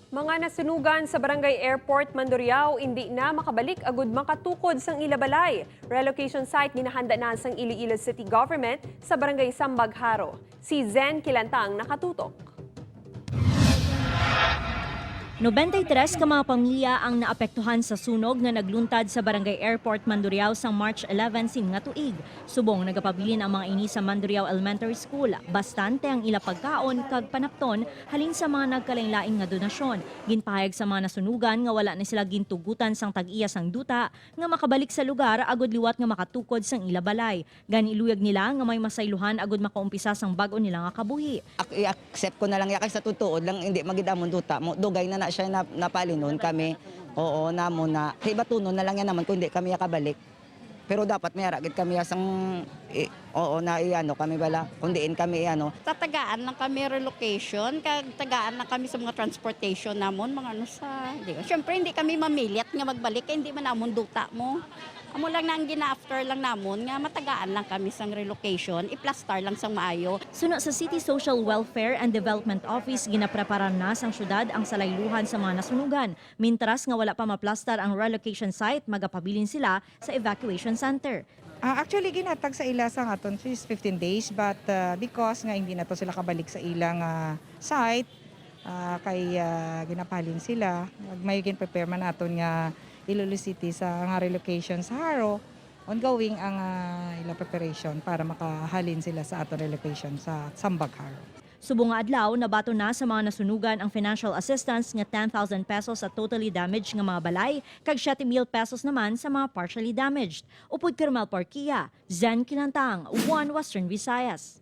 Mga nasunugan sa Barangay Airport, Mandurriao, hindi na makabalik agud makatukod sang Ilabalay. Relocation site ginahanda na sang Iloilo City Government sa Barangay Sambagharo. Si Zen Kilantang nakatutok. 93 ka mga pamilya ang naapektuhan sa sunog na nagluntad sa Barangay Airport, Mandurriao sang March 11 sing nga tuig. Subong nagapabilin ang mga ini sa Mandurriao Elementary School. Bastante ang ila pagkaon kag panapton halin sa mga nagkalain-laing nga donasyon. Ginpahayag sa mga nasunugan nga wala na sila gintugutan sang tag-iya sang duta nga makabalik sa lugar agud liwat nga makatukod sang ila balay. Gani iluyag nila nga may masayluhan agud makaumpisa sang bag-o nila nga kabuhi. I-accept ko na lang yakay sa tutuod lang hindi magidamon duta mo dugay na siya napalinon kami. Oo, namo na. Kay batunon na lang yan naman kung hindi kami yakabalik. Pero dapat may aragid kami asang oo na iano kami bala. Kundiin kami iano. Tatagaan lang kami relocation, tagaan lang kami sa mga transportation namon, mga ano sa, Siyempre hindi kami mamilit nga magbalik kay hindi man namon duta mo. Amo lang na ang gina-after lang namon nga matagaan lang kami sang relocation, i-plastar lang sang maayo. Suno sa City Social Welfare and Development Office, ginapreparan na sang syudad ang salayluhan sa mga nasunugan. Mintras nga wala pa maplastar ang relocation site, magapabilin sila sa evacuation center. Actually, ginatag sa ila sa aton is 15 days but because nga hindi na to sila kabalik sa ilang site, kay ginapalin sila. May prepare man aton nga Iloilo City sa nga relocation sa Haro, ongoing ang ilang preparation para makahalin sila sa aton relocation sa Sambagharo. Subong nga adlaw, nabato na sa mga nasunugan ang financial assistance nga 10,000 pesos sa totally damaged nga mga balay, kag 7,000 pesos naman sa mga partially damaged. Upod Carmel Porquia, Zen Kinantang, One Western Visayas.